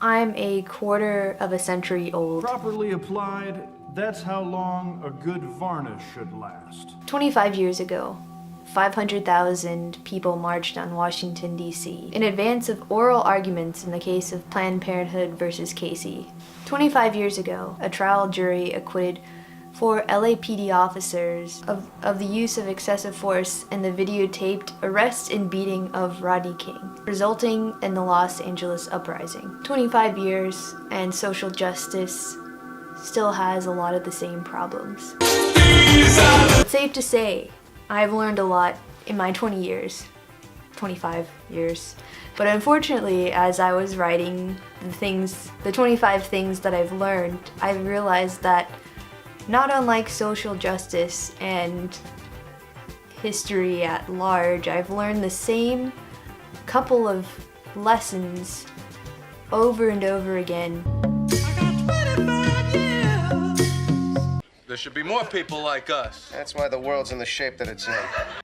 I'm a quarter of a century old. Properly applied, that's how long a good varnish should last. 25 years ago, 500,000 people marched on Washington, D.C. in advance of oral arguments in the case of Planned Parenthood versus Casey. 25 years ago, a trial jury acquitted 4 LAPD officers of the use of excessive force in the videotaped arrest and beating of Rodney King, resulting in the Los Angeles uprising. 25 years, and social justice still has a lot of the same problems. It's safe to say, I've learned a lot in my 25 years. But unfortunately, as I was writing the 25 things that I've learned, I realized that not unlike social justice and history at large, I've learned the same couple of lessons over and over again. There should be more people like us. That's why the world's in the shape that it's in.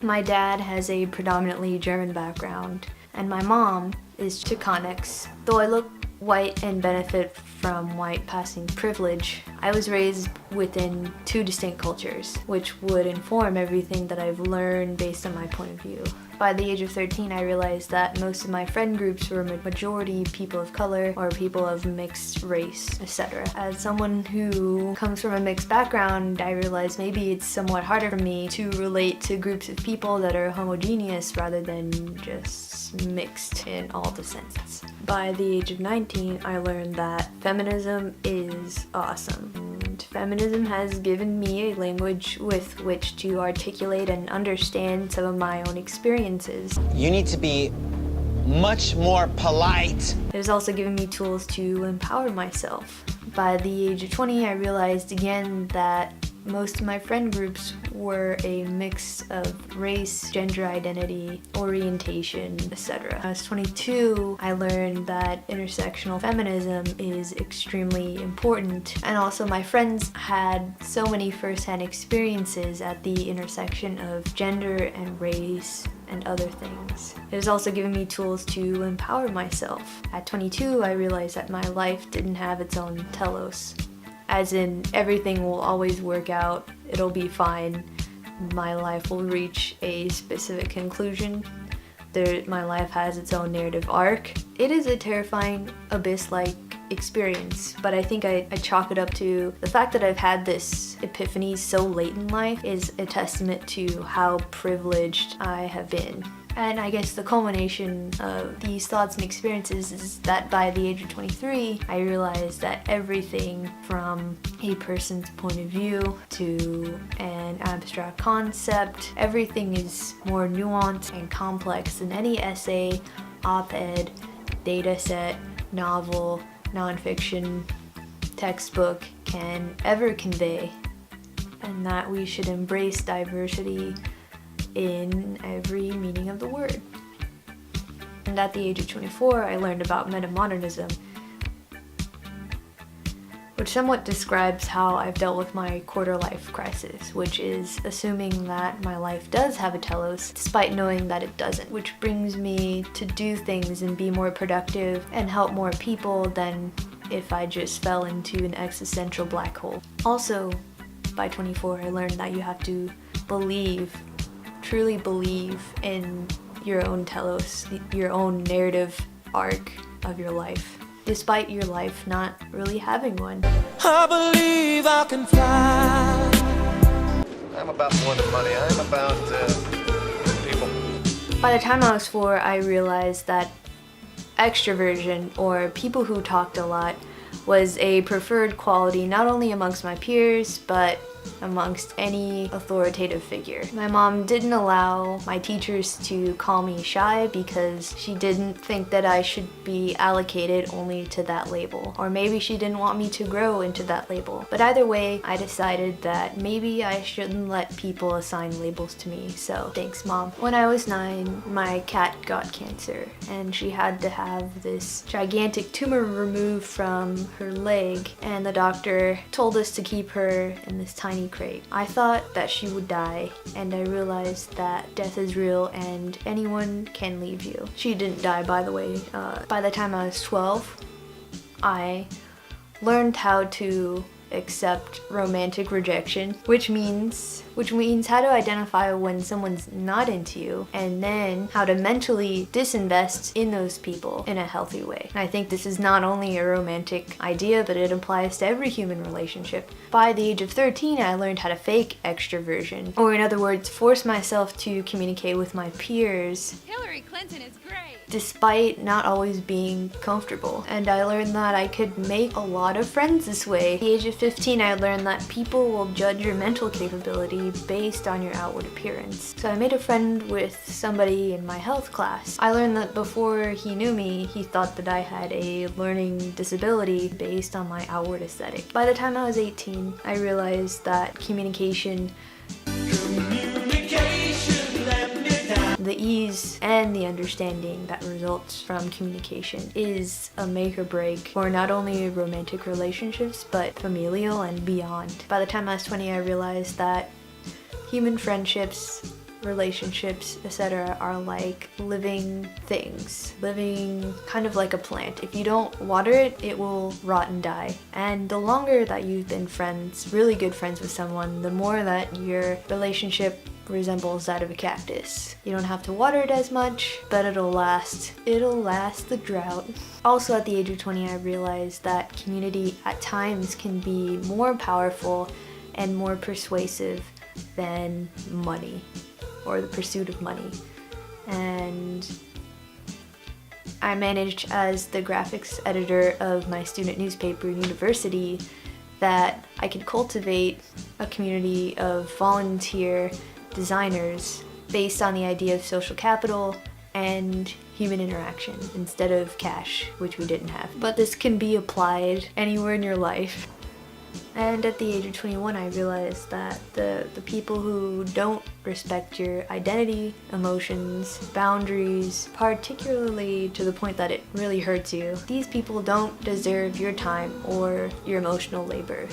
My dad has a predominantly German background, and my mom is Chicanx. Though I look white and benefit from white passing privilege, I was raised within 2 distinct cultures, which would inform everything that I've learned based on my point of view. By the age of 13, I realized that most of my friend groups were majority people of color or people of mixed race, etc. As someone who comes from a mixed background, I realized maybe it's somewhat harder for me to relate to groups of people that are homogeneous rather than just mixed in all the senses. By the age of 19, I learned that feminism is awesome. And feminism has given me a language with which to articulate and understand some of my own experiences. You need to be much more polite. It has also given me tools to empower myself. By the age of 20, I realized again that most of my friend groups were a mix of race, gender identity, orientation, etc. When I was 22, I learned that intersectional feminism is extremely important, and also my friends had so many first-hand experiences at the intersection of gender and race and other things. It has also given me tools to empower myself. At 22, I realized that my life didn't have its own telos. As in, everything will always work out, it'll be fine, my life will reach a specific conclusion. My life has its own narrative arc. It is a terrifying, abyss-like experience, but I think I chalk it up to the fact that I've had this epiphany so late in life is a testament to how privileged I have been. And I guess the culmination of these thoughts and experiences is that by the age of 23, I realized that everything from a person's point of view to an abstract concept, everything is more nuanced and complex than any essay, op-ed, data set, novel, nonfiction, textbook can ever convey. And that we should embrace diversity in every meaning of the word. And at the age of 24, I learned about Metamodernism, which somewhat describes how I've dealt with my quarter-life crisis, which is assuming that my life does have a telos, despite knowing that it doesn't, which brings me to do things and be more productive and help more people than if I just fell into an existential black hole. Also, by 24, I learned that you have to truly believe in your own telos, your own narrative arc of your life, despite your life not really having one. I believe I can fly. I'm about more than money. I'm about people. By the time I was 4, I realized that extroversion, or people who talked a lot, was a preferred quality not only amongst my peers, but amongst any authoritative figure. My mom didn't allow my teachers to call me shy because she didn't think that I should be allocated only to that label. Or maybe she didn't want me to grow into that label. But either way, I decided that maybe I shouldn't let people assign labels to me, so thanks, Mom. When I was 9, my cat got cancer, and she had to have this gigantic tumor removed from her leg, and the doctor told us to keep her in this tiny crate. I thought that she would die, and I realized that death is real and anyone can leave you. She didn't die, by the way. By the time I was 12, I learned how to accept romantic rejection, which means how to identify when someone's not into you, and then how to mentally disinvest in those people in a healthy way. And I think this is not only a romantic idea, but it applies to every human relationship. By the age of 13, I learned how to fake extroversion, or in other words, force myself to communicate with my peers Hillary Clinton is great. despite not always being comfortable. And I learned that I could make a lot of friends this way. At the age of 15, I learned that people will judge your mental capability based on your outward appearance. So I made a friend with somebody in my health class. I learned that before he knew me, he thought that I had a learning disability based on my outward aesthetic. By the time I was 18, I realized that communication, the ease and the understanding that results from communication is a make or break for not only romantic relationships, but familial and beyond. By the time I was 20, I realized that human friendships, relationships, etc. are like living things, living kind of like a plant. If you don't water it, it will rot and die. And the longer that you've been friends, really good friends with someone, the more that your relationship resembles that of a cactus. You don't have to water it as much, but it'll last the drought. Also at the age of 20, I realized that community at times can be more powerful and more persuasive than money, or the pursuit of money. And I managed as the graphics editor of my student newspaper, University, that I could cultivate a community of volunteer designers based on the idea of social capital and human interaction instead of cash, which we didn't have. But this can be applied anywhere in your life. And at the age of 21, I realized that the people who don't respect your identity, emotions, boundaries, particularly to the point that it really hurts you, these people don't deserve your time or your emotional labor.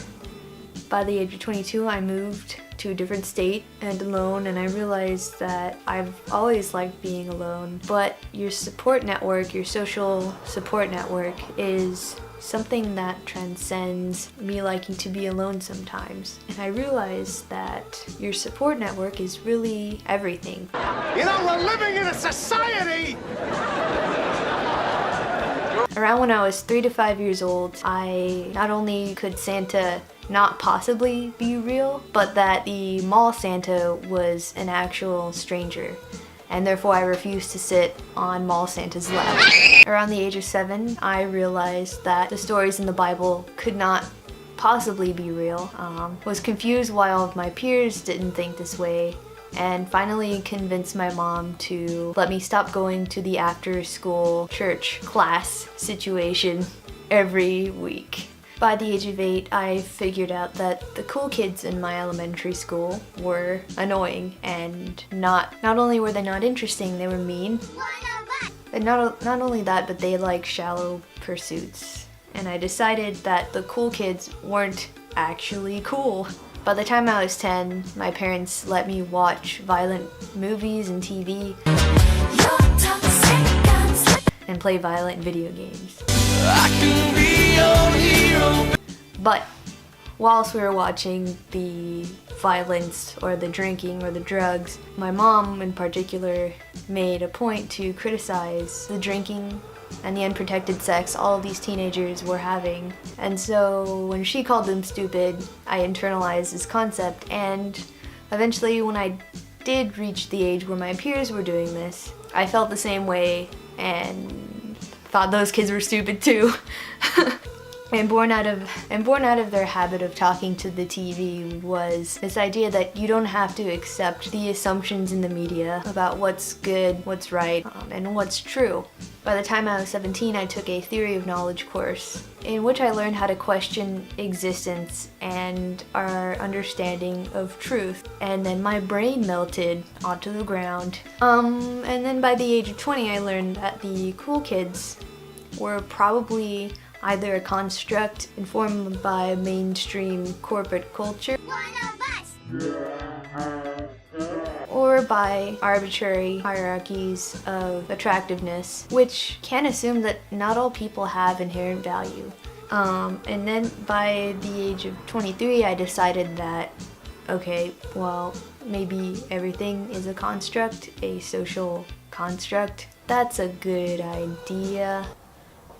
By the age of 22, I moved to a different state and alone, and I realized that I've always liked being alone, but your support network, your social support network, is something that transcends me liking to be alone sometimes. And I realized that your support network is really everything. You know, we're living in a society! Around when I was 3 to 5 years old, I not only could Santa not possibly be real, but that the mall Santa was an actual stranger, and therefore I refused to sit on mall Santa's lap. Around the age of 7, I realized that the stories in the Bible could not possibly be real. Was confused why all of my peers didn't think this way, and finally convinced my mom to let me stop going to the after-school church class situation every week. By the age of 8, I figured out that the cool kids in my elementary school were annoying, and not only were they not interesting, they were mean. And not only that, but they like shallow pursuits. And I decided that the cool kids weren't actually cool. By the time I was 10, my parents let me watch violent movies and TV and play violent video games. I can be your hero. But whilst we were watching the violence or the drinking or the drugs, my mom in particular made a point to criticize the drinking and the unprotected sex all of these teenagers were having. And so when she called them stupid, I internalized this concept, and eventually when I did reach the age where my peers were doing this, I felt the same way and thought those kids were stupid too. And born out of their habit of talking to the TV was this idea that you don't have to accept the assumptions in the media about what's good, what's right, and what's true. By the time I was 17, I took a theory of knowledge course in which I learned how to question existence and our understanding of truth. And then my brain melted onto the ground. And then by the age of 20, I learned that the cool kids were probably either a construct informed by mainstream corporate culture, or by arbitrary hierarchies of attractiveness, which can assume that not all people have inherent value. And then by the age of 23, I decided that, okay, well, maybe everything is a construct, a social construct. That's a good idea.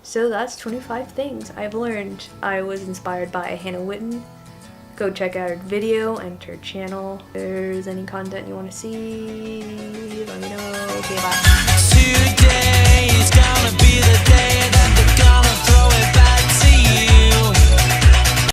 So that's 25 things I've learned. I was inspired by Hannah Witton. Go check out her video and her channel. If there's any content you want to see, let me know. Okay, bye.